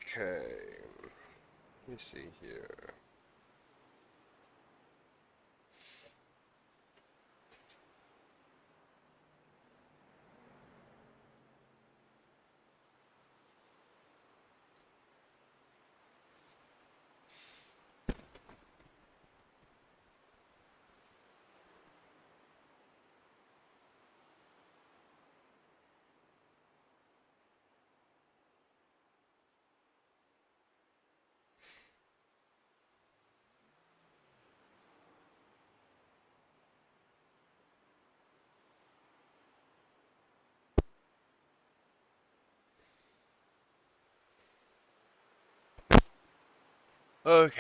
Okay. Let me see here. Okay.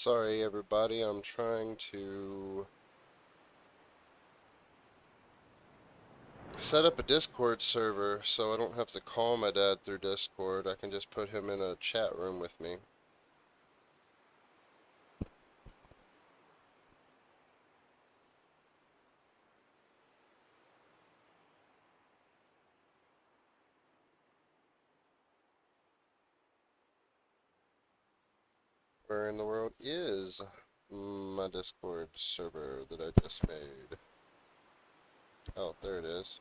Sorry, everybody. I'm trying to set up a Discord server so I don't have to call my dad through Discord. I can just put him in a chat room with me. Where in the world is my Discord server that I just made? Oh, there it is.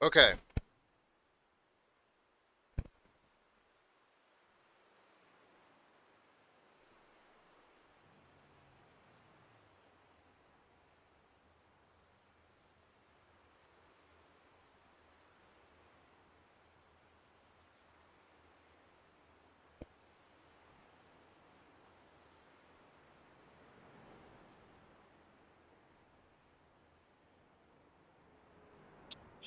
Okay.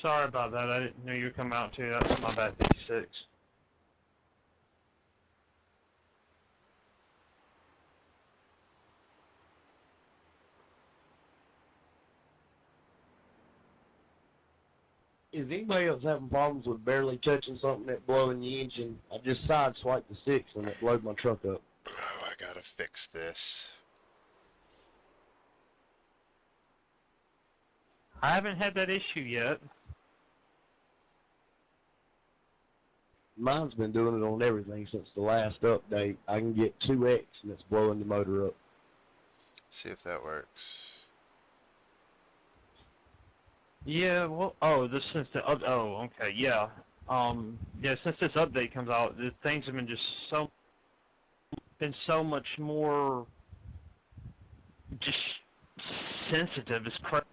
Sorry about that. I didn't know you were coming out too. That's my bad, 56. Is anybody else having problems with barely touching something that blowing the engine? I just sideswiped the 6 and it blowed my truck up. Oh, I gotta fix this. I haven't had that issue yet. Mine's been doing it on everything since the last update. I can get 2x and it's blowing the motor up. See if that works. Yeah, well, since the, okay, yeah. Yeah, since this update comes out, the things have been just so much more, just sensitive. It's crazy.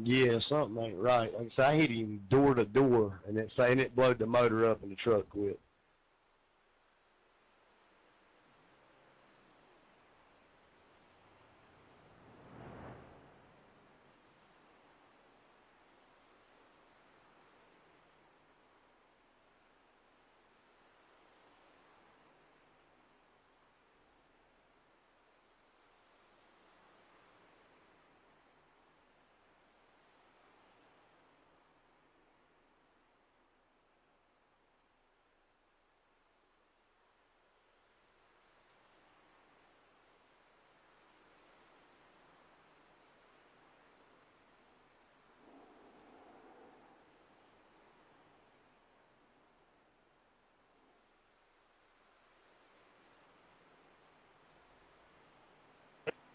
Yeah, something ain't right. Like I said, I hit him door to door and it's saying it blowed the motor up and the truck quit.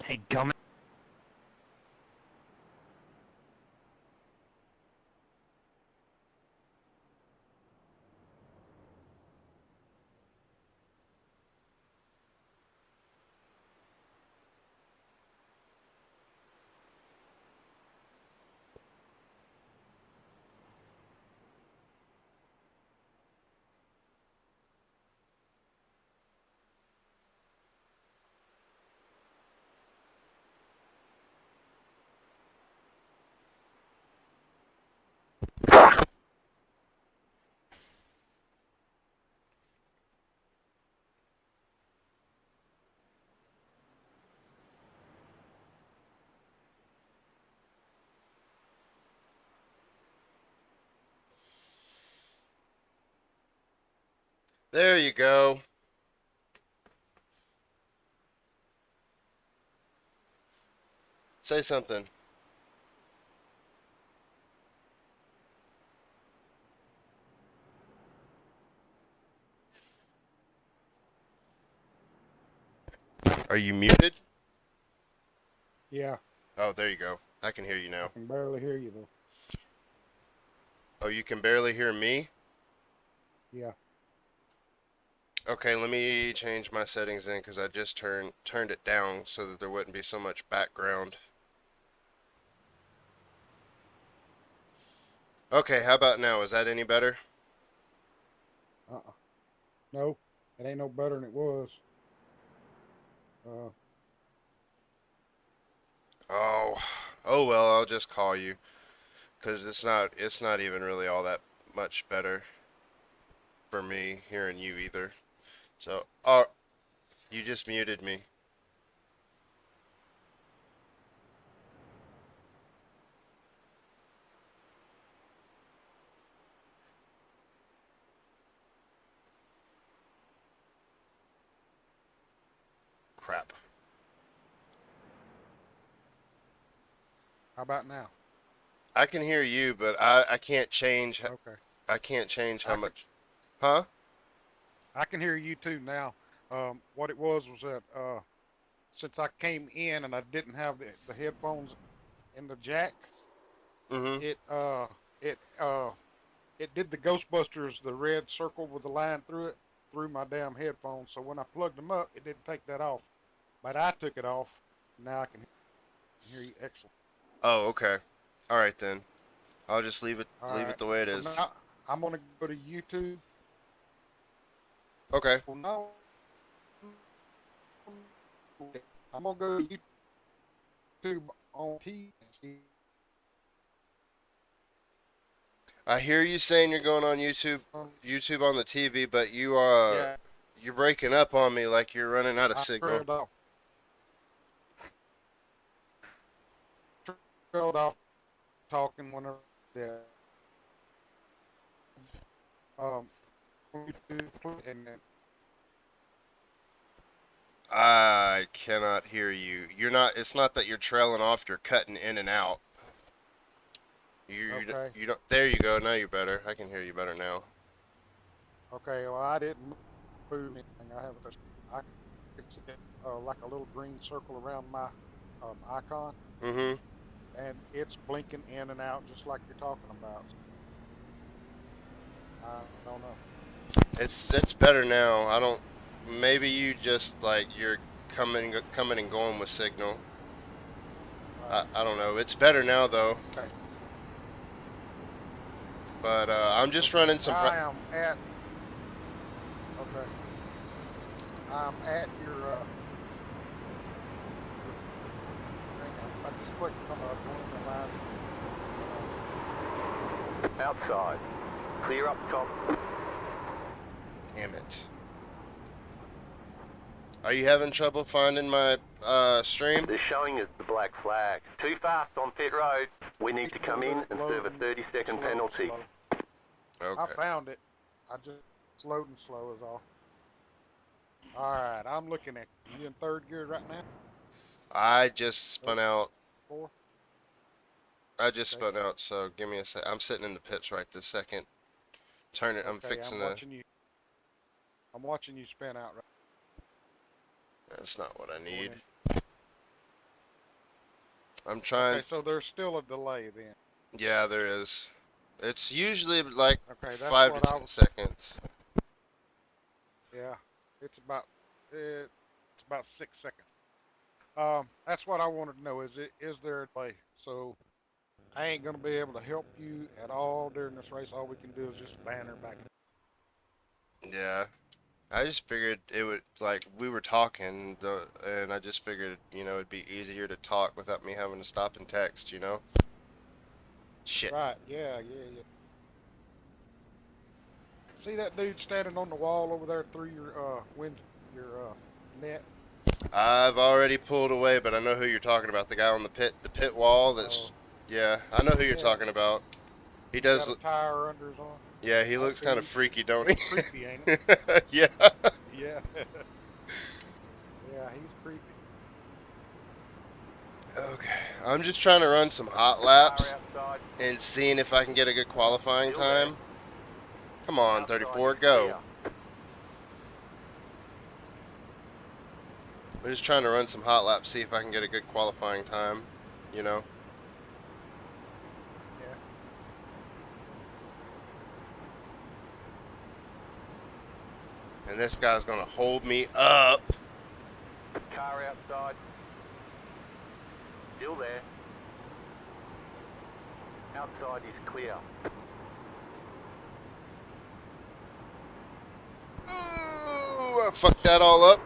Hey, gum. There you go. Say something. Are you muted? Yeah, Oh, there you go. I can hear you I now. can barely hear you though. Oh, you can barely hear me? Yeah. Okay, let me change my settings in because I just turned it down so that there wouldn't be so much background. Okay, how about now? Is that any better? No, it ain't no better than it was. Uh, Oh, oh well, I'll just call you because it's not even really all that much better for me hearing you either. So, oh, you just muted me. Crap. how about now? I can hear you, but I can't change. Okay. I can't change how I can much. Huh? I can hear you too now. What it was that since I came in and I didn't have the headphones in the jack, Mm-hmm. it uh it uh it did the Ghostbusters, the red circle with the line through it, through my damn headphones. So when I plugged them up, it didn't take that off. But I took it off. Now I can hear you excellent. Oh, okay. All right then. I'll just All leave it right. the way it So is. now I'm gonna go to YouTube. Okay. Well, no, I'm gonna go to YouTube on TV. I hear you saying you're going on YouTube on the TV, but Yeah, you're breaking up on me like you're running out of I signal. turned off. trailed off talking whenever. Yeah. And then I cannot hear you. You're not. It's not that you're trailing off. You're cutting in and out. okay, You don't. There you go. Now you're better. I can hear you better now. okay. Well, I didn't move anything. I haven't. I can see like a little green circle around my icon, Mm-hmm. and it's blinking in and out just like you're talking about. I don't know. It's better now. I don't. Maybe you just like you're coming and going with signal. Right. I don't know. It's better now though. Okay. But I'm just Okay. running some. I am at. Okay. I'm at your. Hang on. I just clicked on join the live. Outside. Clear up top. Damn it. Are you having trouble finding my stream? They're showing us the black flag. Too fast on pit road. We need to come in and serve a 30-second penalty. I Okay. found it. I just it's loading slow is all. Alright, I'm looking at you in third gear right now? I just spun out. Four? I just Okay. spun out. So give me a sec. I'm sitting in the pits right this second. Turn it. I'm Okay, fixing I'm to. watching you. I'm watching you spin out right That's not what I going need. in. I'm trying. Okay, so there's still a delay then. Yeah, there is. It's usually like Okay, that's 5 to what I 10 was. seconds. Yeah, it's about 6 seconds. That's what I wanted to know. Is there a delay? So I ain't gonna be able to help you at all during this race. All we can do is just banter back. Yeah. I just figured it would, like, we were talking, and I just figured, it'd be easier to talk without me having to stop and text, Shit. Right? Yeah. See that dude standing on the wall over there through your net? I've already pulled away, but I know who you're talking about. The guy on the pit wall that's, yeah, I know who you're Yeah. talking about. He Got does, a tire under his arm. yeah, he looks kind of freaky, don't he? He's creepy, ain't he? Yeah. Yeah. Yeah, he's creepy. Okay. I'm just trying to run some hot Car laps outside. and seeing if I can get a good qualifying Still there. time. Come on, Outside 34, is go. clear. I'm just trying to run some hot laps, see if I can get a good qualifying time, Yeah. And this guy's gonna hold me up. Car outside. Still there. Outside is clear. Ooh, I fucked that all up.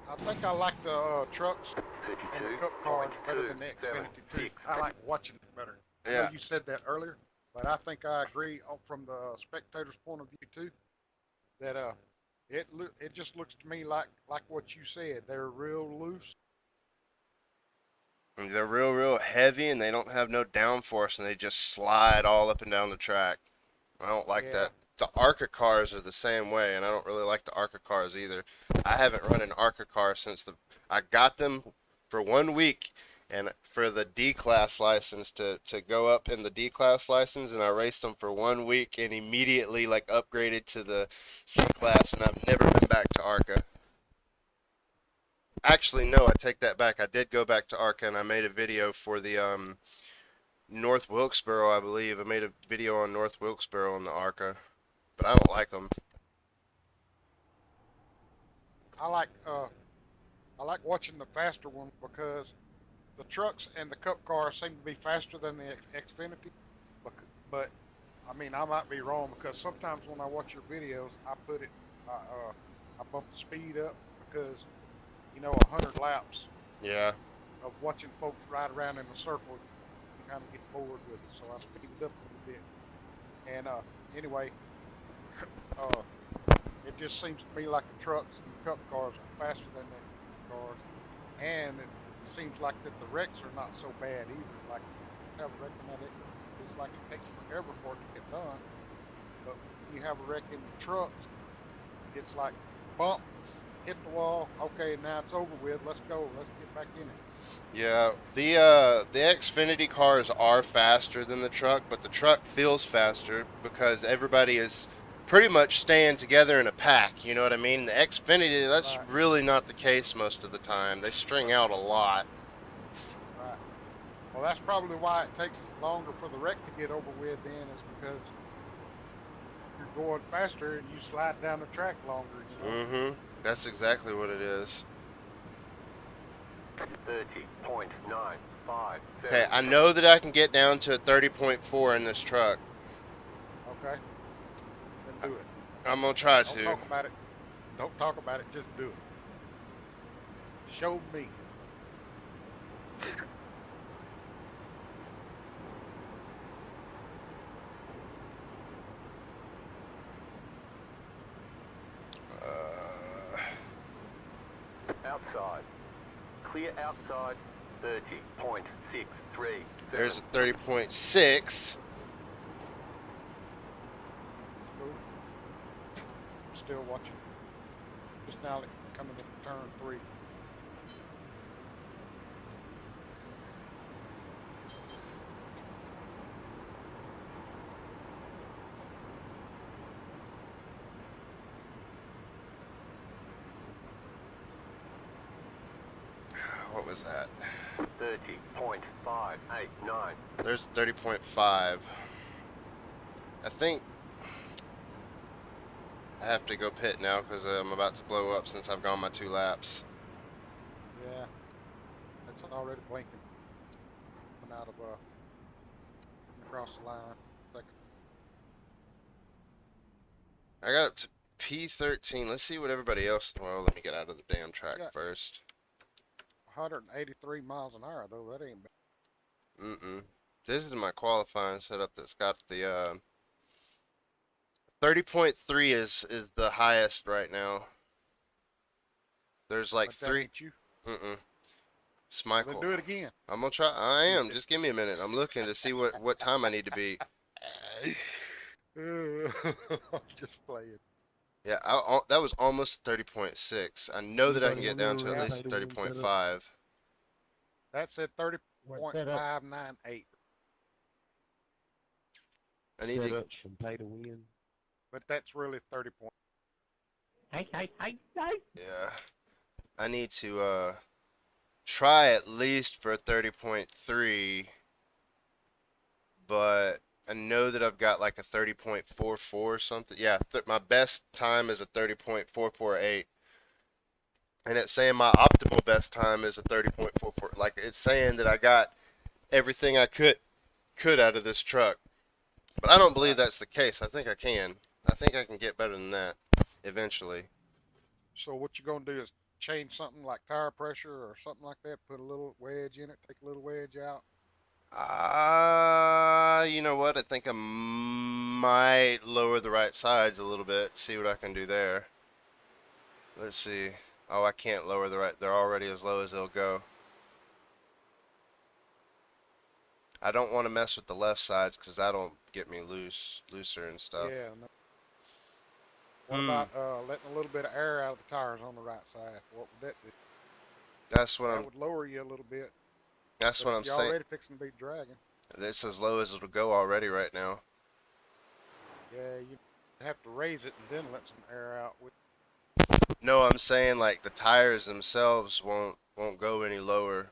I think I like the trucks and the 32. cup cars better than the Xfinity 2. I like watching it better. I know Yeah. you said that earlier, but I think I agree from the spectator's point of view too. That it just looks to me like what you said. They're real loose. They're real heavy, and they don't have no downforce, and they just slide all up and down the track. I don't like Yeah. that. The ARCA cars are the same way, and I don't really like the ARCA cars either. I haven't run an ARCA car since I got them for 1 week, and for the D-Class license to go up in the D-Class license, and I raced them for 1 week and immediately like upgraded to the C-Class, and I've never been back to ARCA. Actually, no, I take that back. I did go back to ARCA, and I made a video for the North Wilkesboro, I believe. I made a video on North Wilkesboro in the ARCA, but I don't like them. I like watching the faster one because the trucks and the cup cars seem to be faster than the Xfinity. But I mean, I might be wrong because sometimes when I watch your videos, I bump the speed up because 100 laps Yeah. of watching folks ride around in a circle, you kind of get bored with it. So I speed it up a little bit. And anyway, it just seems to me like the trucks and the cup cars are faster than the cars, and seems like that the wrecks are not so bad either. Like, have a wreck in that, it's like it takes forever for it to get done. But when you have a wreck in the trucks, it's like bump, hit the wall. Okay, now it's over with. Let's go. Let's get back in it. Yeah, the Xfinity cars are faster than the truck, but the truck feels faster because everybody is pretty much staying together in a pack. You know what I mean? The Xfinity, that's Right. really not the case most of the time. They string out a lot. Right. Well, that's probably why it takes longer for the wreck to get over with. Then is because you're going faster and you slide down the track longer. You know? Mm-hmm. That's exactly what it is. 30.957. Okay, I know that I can get down to 30.4 in this truck. Okay. Then do it. I'm gonna try Don't to. talk about it. Don't talk about it. Just do it. Show me. Outside. Clear outside. 30.637. There's a 30.6. Let's go. Still watching. Just now coming to turn 3. What was that? 30.589. There's 30.5. I think I have to go pit now because I'm about to blow up since I've gone my 2 laps. Yeah. That's already blinking. Coming out of across the line. Second. I got up to P13. Let's see what everybody else. Well, let me get out of the damn track Yeah. first. 183 miles an hour though. That ain't bad. Mm-mm. This is my qualifying setup that's got the 30.3 is the highest right now. There's like But that 3. ain't you. Mm-mm. It's Then Michael. do it again. I'm gonna try. I am. Just give me a minute. I'm looking to see what time I need to be. I'm just playing. Yeah, that was almost 30.6. I know that I can get down to at least 30.5. That said What set up? 30.598. I need Set to. up and pay to win. But that's really 30 points. Hey. Yeah, I need to try at least for 30.3, but I know that I've got like a 30.44 or something. Yeah, my best time is a 30.448. And it's saying my optimal best time is a 30.44. Like it's saying that I got everything I could out of this truck. But I don't believe that's the case. I think I can. I think I can get better than that eventually. So what you're gonna do is change something like tire pressure or something like that. Put a little wedge in it. Take a little wedge out. You know what? I think I might lower the right sides a little bit. See what I can do there. Let's see. Oh, I can't lower the right. They're already as low as they'll go. I don't want to mess with the left sides because that'll get me looser and stuff. Yeah. No. What about letting a little bit of air out of the tires on the right side? What would that do? That's what That would lower you a little bit. That's But what I'm you're saying. already fixing to be dragging. It's as low as it'll go already right now. Yeah, you have to raise it and then let some air out. No, I'm saying like the tires themselves won't go any lower.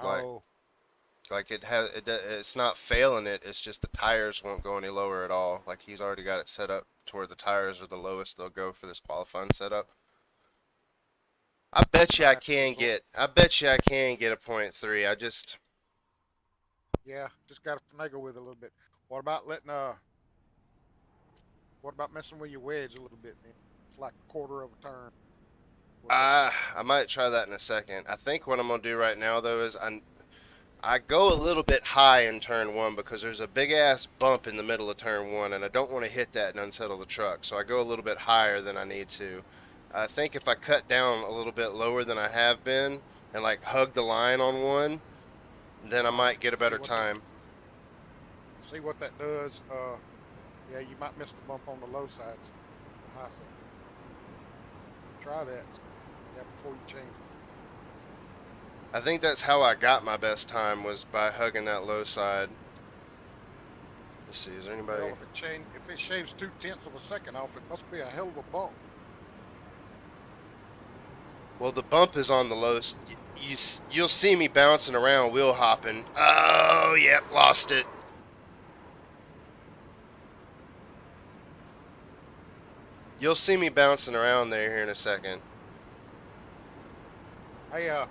Like Oh, it's not failing it. It's just the tires won't go any lower at all. Like he's already got it set up to where the tires are the lowest they'll go for this qualifying setup. I bet you I can get a 0.3. I just yeah, just got to finagle with it a little bit. What about what about messing with your wedge a little bit then? It's like a quarter of a turn. I might try that in a second. I think what I'm gonna do right now though is I go a little bit high in turn 1 because there's a big ass bump in the middle of turn 1 and I don't want to hit that and unsettle the truck. So I go a little bit higher than I need to. I think if I cut down a little bit lower than I have been, and like hug the line on one, then I might get a better time. See what that does. Yeah, you might miss the bump on the low side, the high side. Try that. Yeah, before you change. I think that's how I got my best time, was by hugging that low side. Let's see, is there anybody? Well, if it shaves 0.2 of a second off, it must be a hell of a bump. Well, the bump is on the low. You'll see me bouncing around, wheel hopping. Oh, yep, lost it. You'll see me bouncing around there here in a second. Hey, I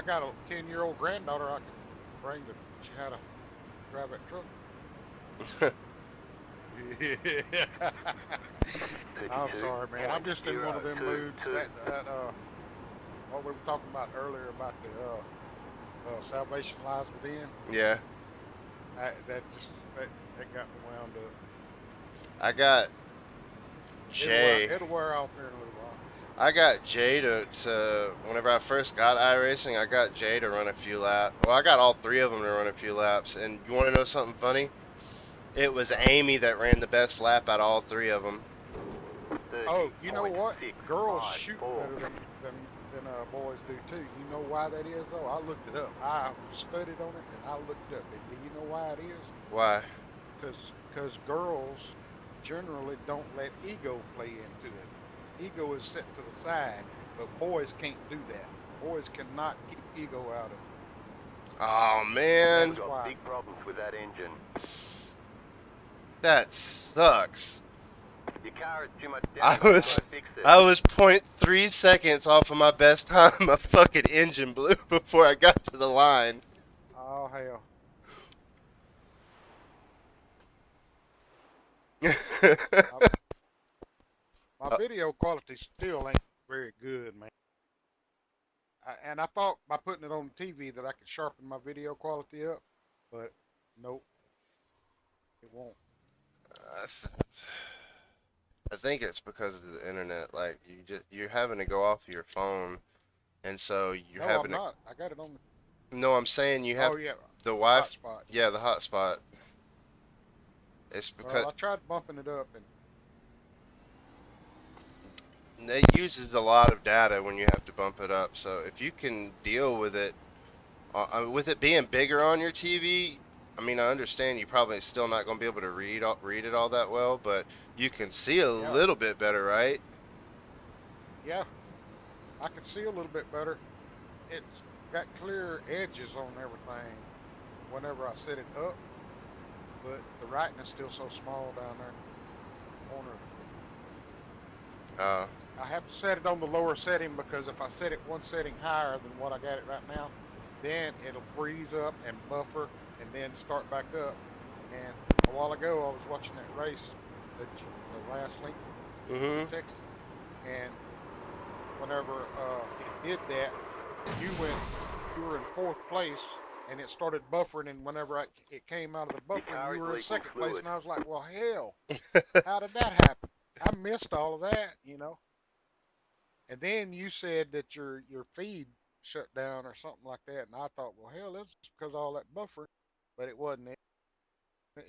got a 10-year-old granddaughter I could bring to teach you how to drive that truck. I'm sorry, man. I'm just in one of them moods. What we were talking about earlier about the salvation lies within. Yeah. That got me wound up. I got Jay. It'll wear off here in a little while. I got Jay to whenever I first got iRacing, I got Jay to run a few laps. Well, I got all three of them to run a few laps. And you want to know something funny? It was Amy that ran the best lap out of all three of them. Oh, you know what? Girls shoot better than boys do too. You know why that is though? I looked it up. I studied on it and I looked it up. Do you know why it is? Why? Because girls generally don't let ego play into it. Ego is set to the side, but boys can't do that. Boys cannot keep ego out of it. Oh man. We've got big problems with that engine. That sucks. Your car is too much damage. I was 0.3 seconds off of my best time. My fucking engine blew before I got to the line. Oh hell. My video quality still ain't very good, man. And I thought by putting it on the TV that I could sharpen my video quality up, but nope, it won't. I think it's because of the internet. Like you're having to go off your phone, and so you're having I'm not. I got it on. No, I'm saying you have the Wi-Fi. Hotspot. Yeah, the hotspot. It's because I tried bumping it up, and it uses a lot of data when you have to bump it up. So if you can deal with it being bigger on your TV, I mean, I understand you're probably still not going to be able to read it all that well, but you can see a little bit better, right? Yeah, I can see a little bit better. It's got clear edges on everything whenever I set it up, but the writing is still so small down there in the corner. I have to set it on the lower setting because if I set it one setting higher than what I got it right now, then it'll freeze up and buffer and then start back up. And a while ago, I was watching that race, the last link, text, and whenever it did that, you were in 4th place, and it started buffering, and whenever it came out of the buffer, you were in 2nd place, and I was like, well, hell, how did that happen? I missed all of that, you know. And then you said that your feed shut down or something like that, and I thought, well, hell, that's because of all that buffering, but it wasn't.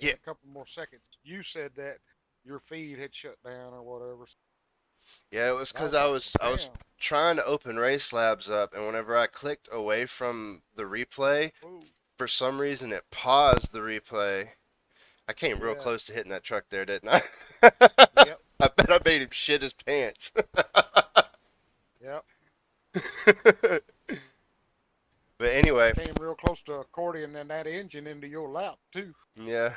In a couple more seconds, you said that your feed had shut down or whatever. Yeah, it was because I was trying to open Race Labs up, and whenever I clicked away from the replay, for some reason it paused the replay. I came real close to hitting that truck there, didn't I? Yep. I bet I made him shit his pants. Yep. But anyway. Came real close to accordion and that engine into your lap, too. Yeah.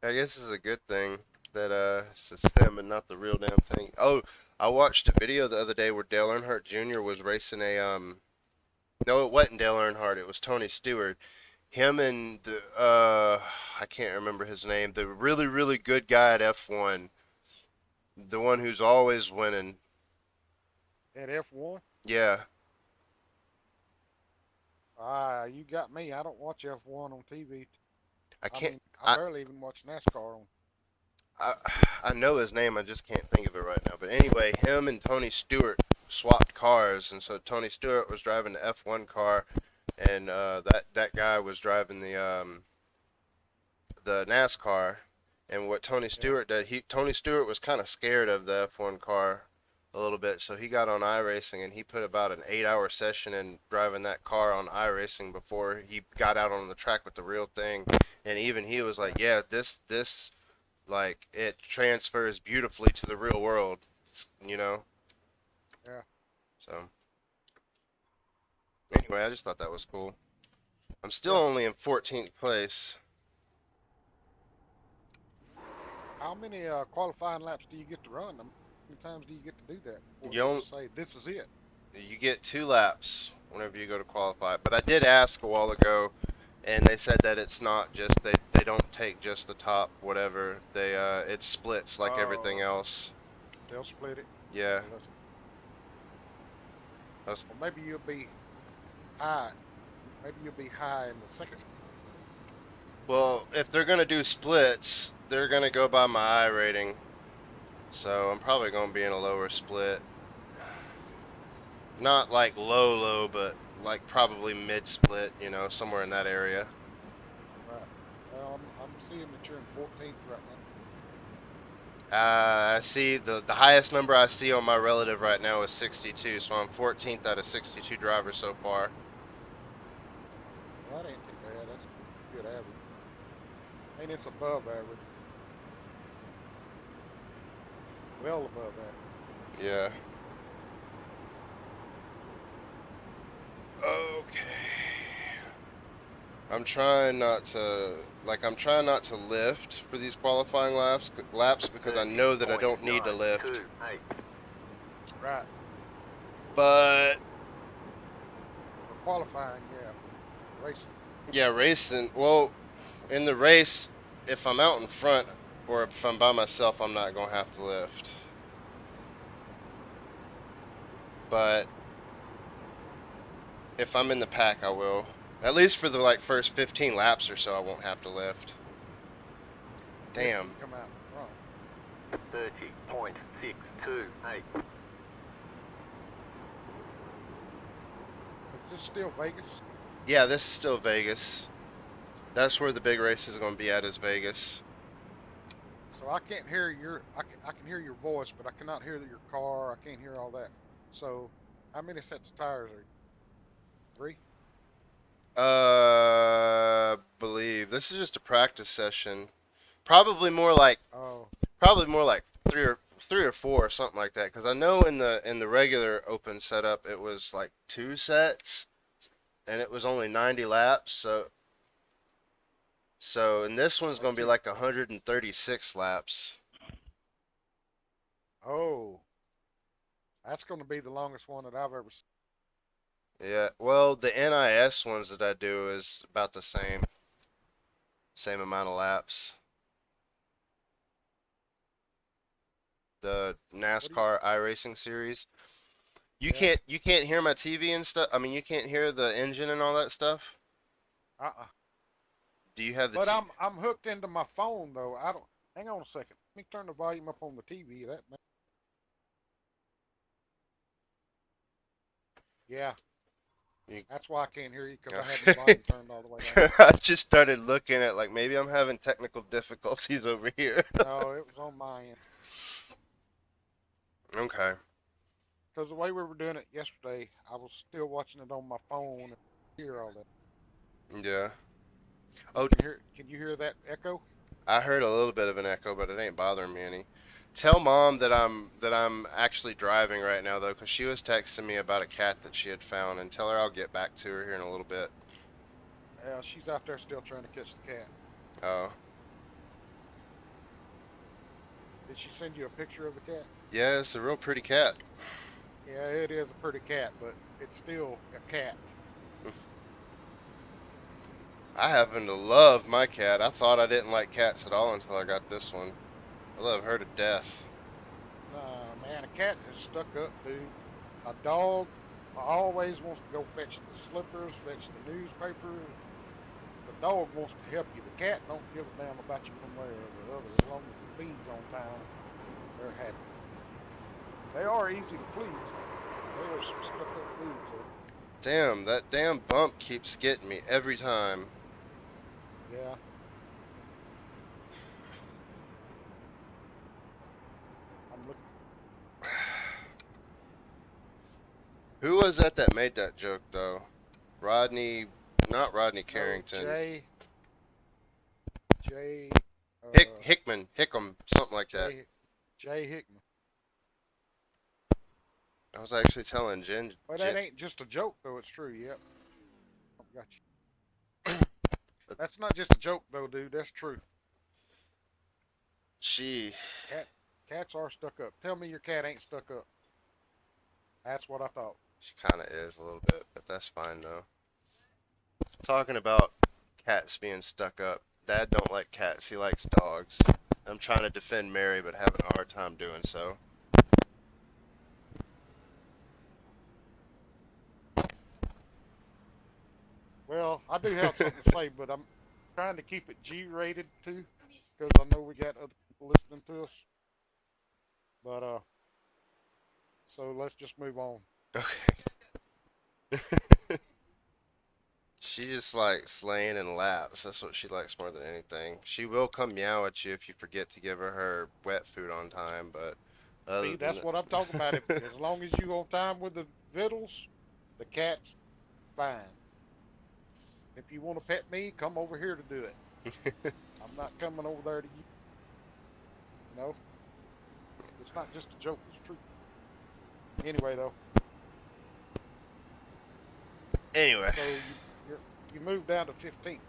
I guess it's a good thing that it's a sim and not the real damn thing. Oh, I watched a video the other day where Dale Earnhardt Jr. was racing a no, it wasn't Dale Earnhardt, it was Tony Stewart. Him and the I can't remember his name, the really, really good guy at F1. The one who's always winning. At F1? Yeah. You got me. I don't watch F1 on TV. I can't. I barely even watch NASCAR on. I I know his name, I just can't think of it right now. But anyway, him and Tony Stewart swapped cars, and so Tony Stewart was driving the F1 car, and that guy was driving the NASCAR. And what Tony Yeah. Stewart did, Tony Stewart was kind of scared of the F1 car a little bit, so he got on iRacing and he put about an 8-hour session in driving that car on iRacing before he got out on the track with the real thing. And even he was like, yeah, this like it transfers beautifully to the real world, you know. Yeah. So anyway, I just thought that was cool. I'm still Yeah. only in 14th place. How many qualifying laps do you get to run? How many times do you get to do that? Or You they only, just say this is it? you get 2 laps whenever you go to qualify. But I did ask a while ago, and they said that it's not just they don't take just the top whatever. They it splits like everything Oh, else. they'll split it. Yeah, Well, that's well, maybe you'll be high. Maybe you'll be high in the second. well, if they're gonna do splits, they're gonna go by my I rating. So I'm probably gonna be in a lower split. Not like low, but like probably mid split, you know, somewhere in that area. Right. Well, I'm seeing that you're in 14th right I see the highest number I see on my relative right now is 62, so I'm 14th out of 62 drivers so far. now. Well, that ain't too bad. That's a good average. And it's above average. Well above average. Yeah. Okay. I'm trying not to lift for these qualifying laps because I know that I don't need to lift. 30.928. Right. But For qualifying, yeah. Racing. yeah, racing. Well, in the race, if I'm out in front or if I'm by myself, I'm not gonna have to lift. But if I'm in the pack, I will. At least for the like first 15 laps or so, I won't have to lift. Damn. Come out wrong. 30.628. Is this still Vegas? Yeah, this is still Vegas. That's where the big race is going to be at, is Vegas. So I can't hear I can hear your voice, but I cannot hear your car. I can't hear all that. So how many sets of tires are you? 3? Believe this is just a practice session. Probably more like Oh, 3 or 4 or something like that. Because I know in the regular open setup it was like 2 sets, and it was only 90 laps. So in this one's gonna be like 136 laps. oh, that's going to be the longest one that I've ever seen. Yeah. Well, the NIS ones that I do is about the same amount of laps. The NASCAR iRacing series. Yeah. You can't hear my TV and stuff. I mean, you can't hear the engine and all that stuff. Uh-uh. Do you have the? But I'm hooked into my phone though. I don't. Hang on a second. Let me turn the volume up on the TV. Yeah. You- That's why I can't hear you because I had Okay. the volume turned all the way down. I just started looking at like maybe I'm having technical difficulties over here. No, it was on my end. Okay. Because the way we were doing it yesterday, I was still watching it on my phone and hear all that. Yeah. Oh, Can you hear that echo? I heard a little bit of an echo, but it ain't bothering me any. Tell mom that I'm actually driving right now though, 'cause she was texting me about a cat that she had found, and tell her I'll get back to her here in a little bit. She's out there still trying to catch the cat. Oh. Did she send you a picture of the cat? Yeah, it's a real pretty cat. Yeah, it is a pretty cat, but it's still a cat. I happen to love my cat. I thought I didn't like cats at all until I got this one. I love her to death. Man, a cat is stuck up, dude. A dog always wants to go fetch the slippers, fetch the newspaper. The dog wants to help you. The cat don't give a damn about you one way or the other. As long as the feed's on time, they're happy. They are easy to please. They are some stuck-up dudes. Damn, that damn bump keeps getting me every time. Yeah. I'm looking. Who was that made that joke though? Rodney, not Rodney No, Carrington. Jay. Hickman, something like that. Jay Hickman. I was actually telling Jen. But that ain't just a joke, though. It's true. Yep. Got you. That's not just a joke, though, dude. That's true. Cats are stuck up. Tell me your cat ain't stuck up. That's what I thought. She kind of is a little bit, but that's fine though. Talking about cats being stuck up. Dad don't like cats. He likes dogs. I'm trying to defend Mary, but having a hard time doing so. Well, I do have something to say, but I'm trying to keep it G-rated too, because I know we got other people listening to us. But so let's just move on. Okay. She just likes laying in laps. That's what she likes more than anything. She will come meow at you if you forget to give her wet food on time, but see, that's what I'm talking about. As long as you on time with the victuals, the cat's fine. If you want to pet me, come over here to do it. I'm not coming over there to you. You know? It's not just a joke, it's true. Anyway, though. Anyway. So you moved down to 15th.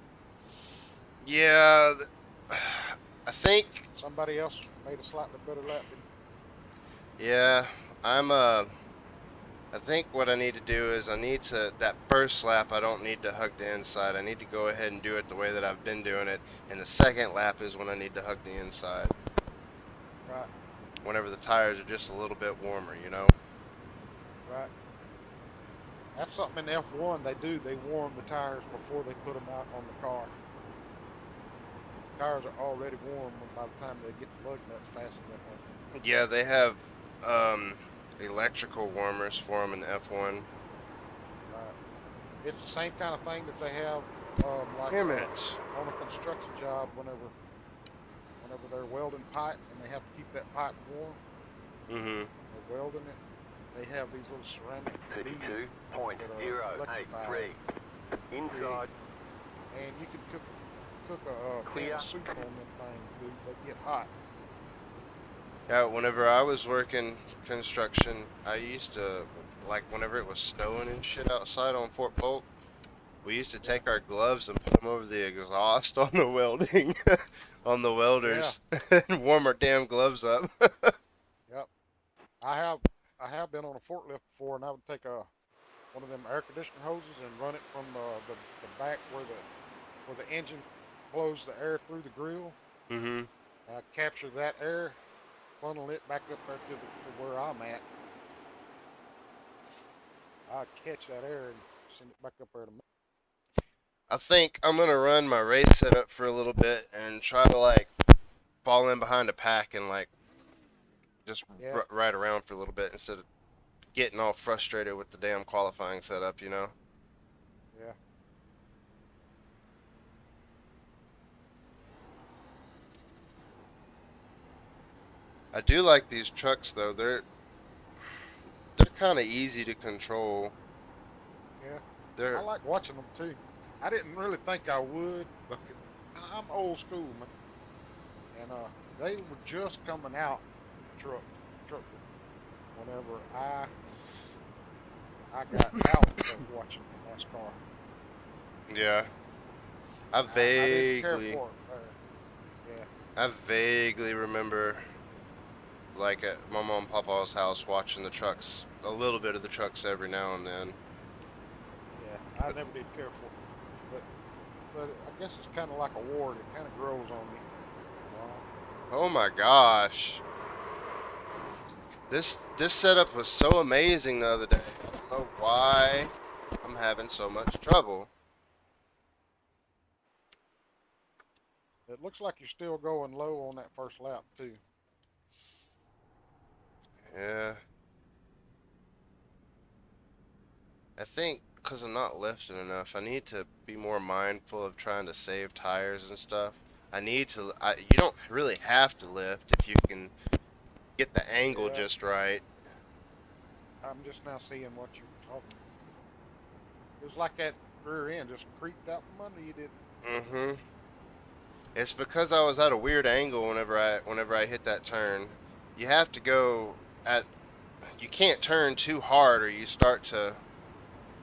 Yeah, I think. Somebody else made a slightly better lap than you. Yeah, I think what I need to do is that first lap I don't need to hug the inside. I need to go ahead and do it the way that I've been doing it. And the second lap is when I need to hug the inside. Right. Whenever the tires are just a little bit warmer, you know? Right. That's something in F1 they do. They warm the tires before they put them out on the car. The tires are already warm by the time they get the lug nuts fastened up on. Yeah, they have electrical warmers for them in F1. Right. It's the same kind of thing that they have like Damn it. on a construction job whenever they're welding pipe and they have to keep that pipe warm. Mm-hmm. They're welding it. They have these little ceramic beads that are 32.083. electrified. Inside. And you can cook a can of soup on them things, dude. They get hot. Yeah, whenever I was working construction, I used to, like, whenever it was snowing and shit outside on Fort Polk, we used to take our gloves and put them over the exhaust on the welding, on the welders, and warm our damn gloves up. Yep. I have been on a forklift before, and I would take one of them air conditioner hoses and run it from the back where the engine blows the air through the grill. Mm-hmm. Capture that air, funnel it back up there to where I'm at. I'd catch that air and send it back up there to me. I think I'm gonna run my race setup for a little bit and try to, like, fall in behind a pack and, like, just ride around for a little bit instead of getting all frustrated with the damn qualifying setup, you know? Yeah. I do like these trucks though. They're kind of easy to control. Yeah. I like watching them too. I didn't really think I would, but I'm old school, man. And they were just coming out truck whenever I got out of watching NASCAR. Yeah. I didn't care for it. Yeah. I vaguely remember, like, at my mom and papa's house watching the trucks, a little bit of the trucks every now and then. Yeah, I never did care for it. But I guess it's kind of like a ward. It kind of grows on me. Oh my gosh. This setup was so amazing the other day. I don't know why I'm having so much trouble. It looks like you're still going low on that first lap too. Yeah. I think because I'm not lifting enough, I need to be more mindful of trying to save tires and stuff. I need to. You don't really have to lift if you can get the angle Yeah, just right. I'm just now seeing what you were talking about. It was like that rear end just creeped out from under you, didn't it? Mm-hmm. It's because I was at a weird angle whenever I hit that turn. You have to go at. You can't turn too hard or you start to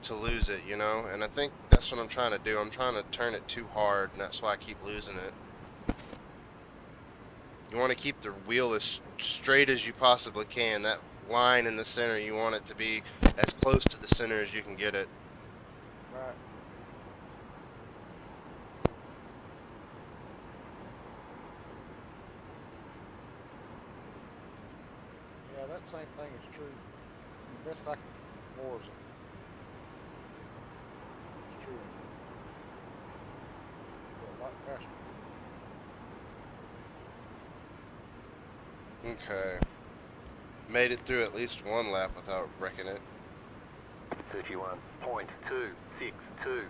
lose it, you know? And I think that's what I'm trying to do. I'm trying to turn it too hard, and that's why I keep losing it. You want to keep the wheel as straight as you possibly can. That line in the center, you want it to be as close to the center as you can get it. Right. Yeah, that same thing is true. The best I can more is it's true. But a lot faster. Okay. Made it through at least one lap without wrecking it. 31.262.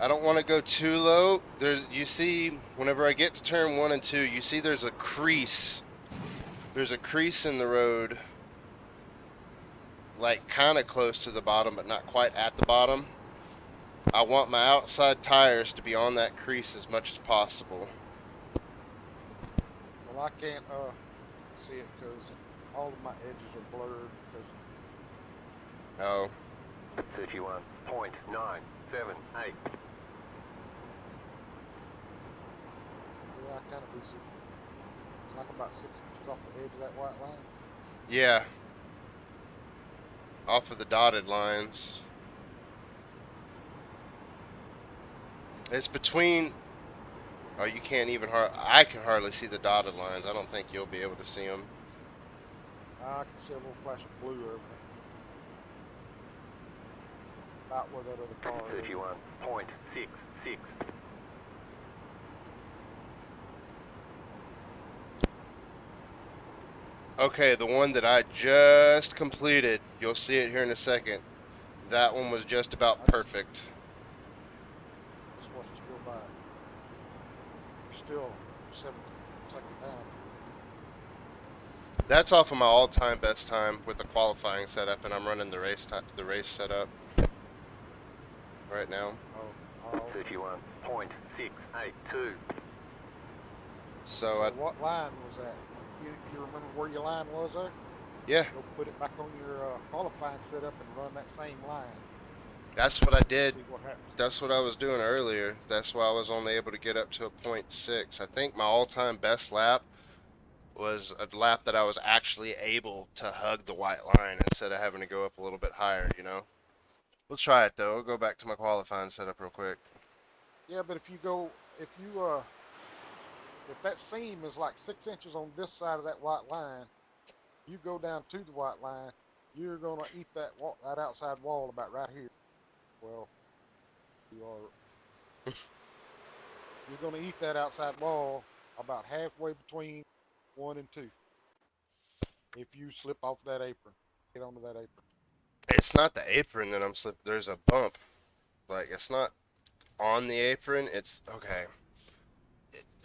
I don't want to go too low. You see, whenever I get to turn 1 and 2, you see there's a crease. There's a crease in the road, like kind of close to the bottom, but not quite at the bottom. I want my outside tires to be on that crease as much as possible. Well, I can't see it because all of my edges are blurred because Oh, 31.978. yeah, I kind of do see. It's like about 6 inches off the edge of that white line. yeah. Off of the dotted lines. It's between. Oh, you can't even. I can hardly see the dotted lines. I don't think you'll be able to see them. I can see a little flash of blue over there. About where that other car is. 31.66. Okay, the one that I just completed. You'll see it here in a second. That one was just about perfect. Just watch you go by. You're still 7 seconds down. That's off of my all-time best time with the qualifying setup, and I'm running the race setup right now. Oh. 31.682. So, What line was that? You remember where your line was there? yeah, Go put it back on your qualifying setup and run that same line. that's what I did. See what happens. That's what I was doing earlier. That's why I was only able to get up to a 0.6. I think my all-time best lap was a lap that I was actually able to hug the white line instead of having to go up a little bit higher, you know? We'll try it, though. I'll go back to my qualifying setup real quick. Yeah, but if that seam is like 6 inches on this side of that white line, you go down to the white line, you're gonna eat that outside wall about right here. Well, you're gonna eat that outside wall about halfway between 1 and 2. If you slip off that apron, get onto that apron. It's not the apron that I'm slipping. There's a bump. Like, it's not on the apron. It's, okay.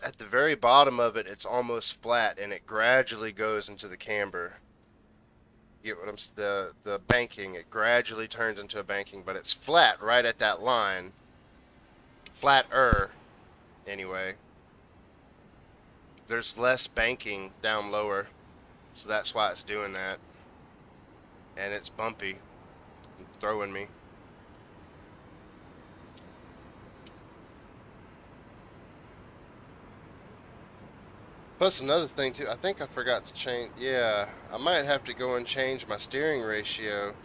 At the very bottom of it, it's almost flat, and it gradually goes into the camber. You get what I'm the banking? It gradually turns into a banking, but it's flat right at that line. Flatter, anyway. There's less banking down lower, so that's why it's doing that. And it's bumpy, and throwing me. Plus another thing too, I think I forgot to change, yeah, I might have to go and change my steering ratio.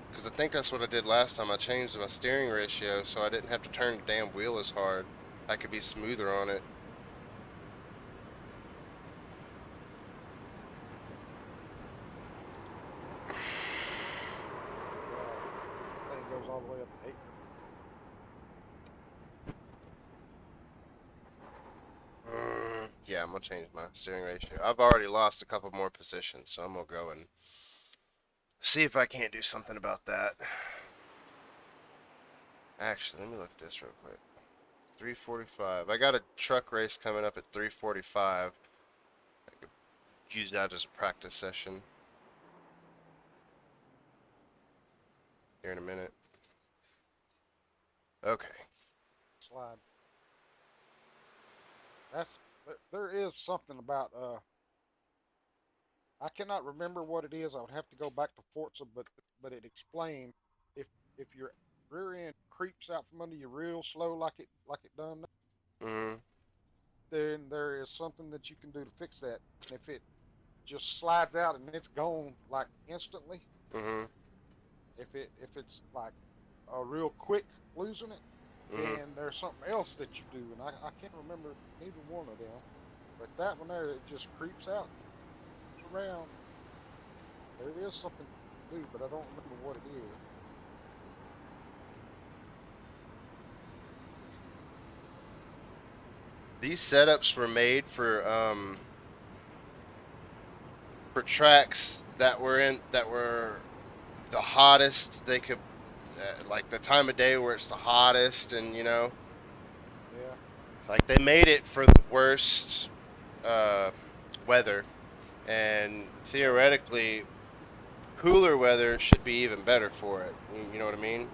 Because I think that's what I did last time. I changed my steering ratio so I didn't have to turn the damn wheel as hard. I could be smoother on it. That thing goes all the way up to 8. Yeah, I'm gonna change my steering ratio. I've already lost a couple more positions, so I'm gonna go and see if I can't do something about that. Actually, let me look at this real quick. 3:45. I got a truck race coming up at 3:45. I could use that as a practice session here in a minute. Okay. Slide. There is something about I cannot remember what it is. I would have to go back to Forza, but it explained if your rear end creeps out from under you real slow like it done, Mhm. then there is something that you can do to fix that. And if it just slides out and it's gone like instantly, Mhm. if it's like a real quick losing it, Mhm. then there's something else that you do, and I can't remember neither one of them. But that one there, it just creeps out and moves around. There is something to do, but I don't remember what it is. These setups were made for tracks that were the hottest they could, like the time of day where it's the hottest, and Yeah. like they made it for the worst uh, weather, and theoretically cooler weather should be even better for it. You know what I mean?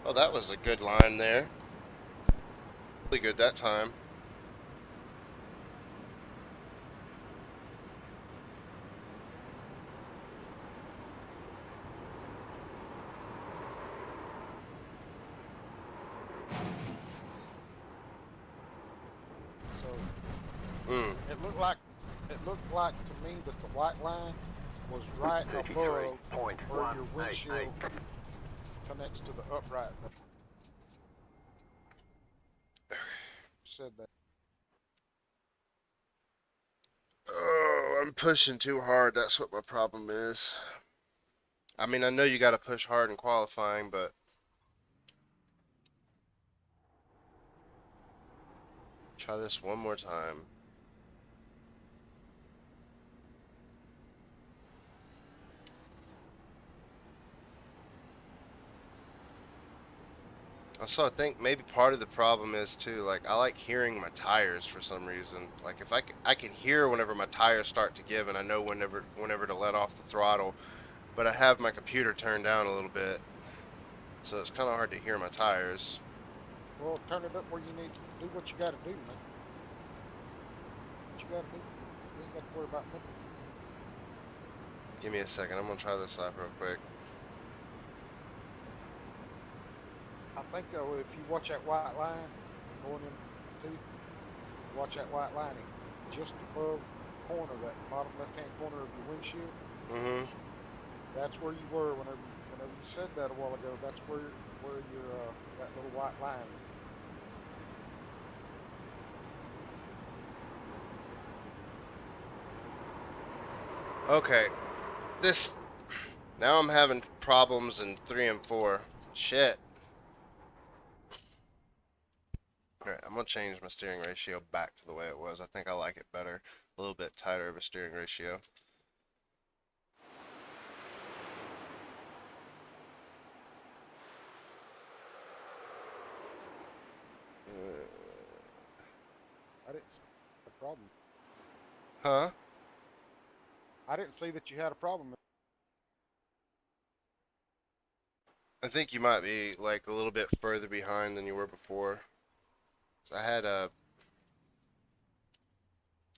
Oh, that was a good line there. Really good that time. So Mm. it looked like to me that the white line was right above where your windshield 33.188. connects to the upright. Said that. Oh, I'm pushing too hard. That's what my problem is. I mean, I know you got to push hard in qualifying, but try this one more time. Also, I think maybe part of the problem is too, like, I like hearing my tires for some reason. Like, if I can hear whenever my tires start to give, and I know whenever to let off the throttle, but I have my computer turned down a little bit, so it's kind of hard to hear my tires. Well, turn it up where you need to do what you got to do, man. What you got to do. You ain't got to worry about nothing. Give me a second. I'm gonna try this lap real quick. I think though, if you watch that white line going in two, watch that white line just above the corner, that bottom left-hand corner of your windshield. Mm-hmm. That's where you were whenever you said that a while ago. That's where your that little white line. Okay. This Now I'm having problems in 3 and 4. Shit. Alright, I'm gonna change my steering ratio back to the way it was. I think I like it better. A little bit tighter of a steering ratio. I didn't see a problem. Huh? I didn't see that you had a problem. I think you might be like a little bit further behind than you were before. I had a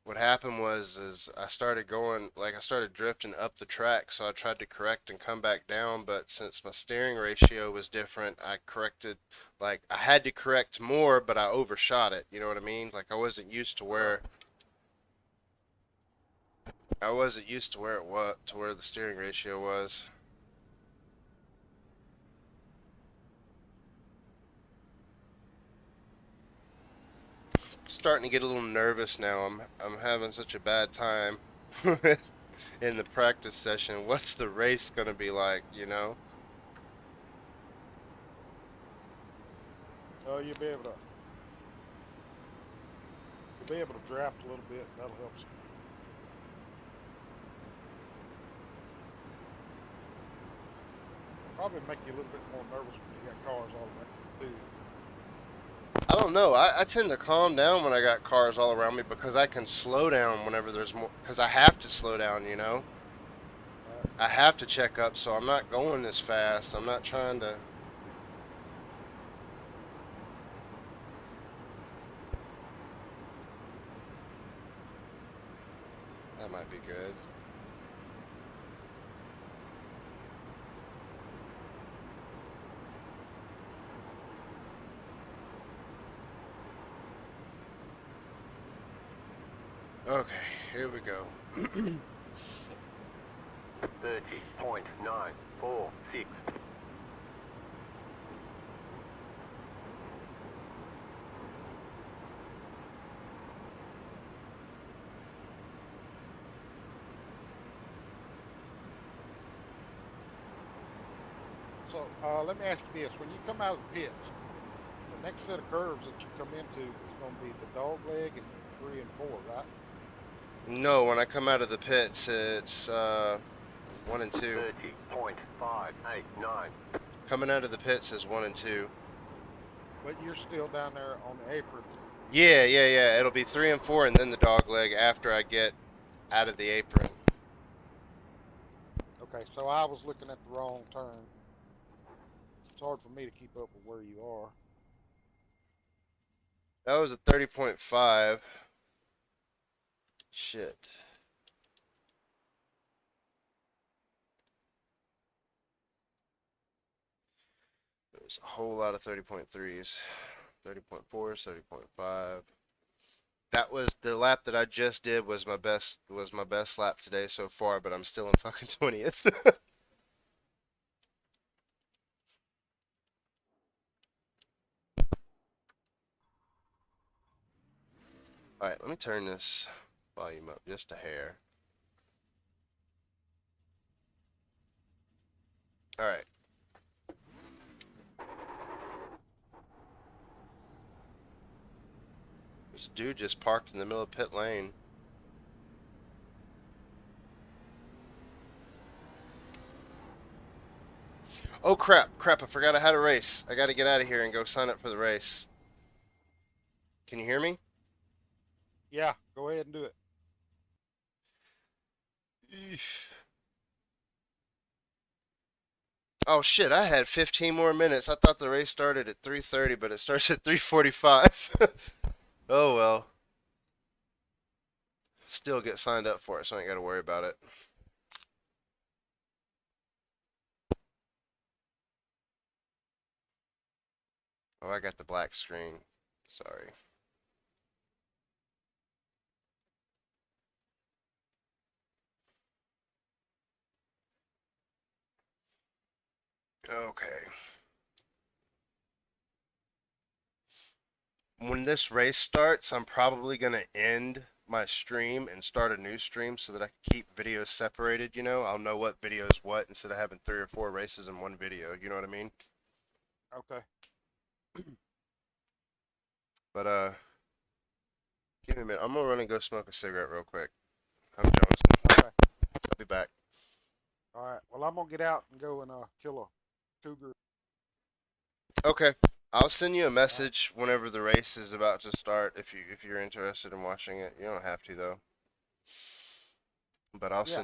What happened was is I started going, like, I started drifting up the track, so I tried to correct and come back down, but since my steering ratio was different, I corrected, like, I had to correct more, but I overshot it. You know what I mean? Like, I wasn't used to where it was, to where the steering ratio was. Starting to get a little nervous now. I'm having such a bad time in the practice session. What's the race gonna be like, you know? So you'll be able to You'll be able to draft a little bit. That'll help some. Probably make you a little bit more nervous when you got cars all around too. I don't know. I tend to calm down when I got cars all around me because I can slow down whenever there's more. Because I have to slow down, you know. I have to check up, so I'm not going as fast. I'm not trying to. That might be good. Okay, here we go. 30.946. So let me ask you this: when you come out of the pits, the next set of curves that you come into is going to be the dog leg and 3 and 4, right? No, when I come out of the pits, it's 1 and 2. 30.589. Coming out of the pits is 1 and 2. But you're still down there on the apron. Yeah. It'll be 3 and 4, and then the dog leg after I get out of the apron. Okay, so I was looking at the wrong turn. It's hard for me to keep up with where you are. That was a 30.5. Shit. There's a whole lot of 30.3s. 30.4s, 30.5. That was the lap that I just did was my best lap today so far, but I'm still in fucking 20th. Alright, let me turn this volume up just a hair. Alright. This dude just parked in the middle of pit lane. Oh crap, I forgot I had a race. I gotta get out of here and go sign up for the race. Can you hear me? Yeah, go ahead and do it. Oh shit, I had 15 more minutes. I thought the race started at 3:30, but it starts at 3:45. Oh well. Still get signed up for it, so I ain't gotta worry about it. Oh, I got the black screen. Sorry. Okay. When this race starts, I'm probably going to end my stream and start a new stream so that I can keep videos separated, you know? I'll know what video is what instead of having 3 or 4 races in one video, you know what I mean? Okay. But, give me a minute. I'm going to run and go smoke a cigarette real quick. I'm Jones. Okay. I'll be back. All right. Well, I'm gonna get out and go and kill a cougar. Okay. I'll send you a message whenever the race is about to start if you're interested in watching it. You don't have to though. But I'll Yeah. send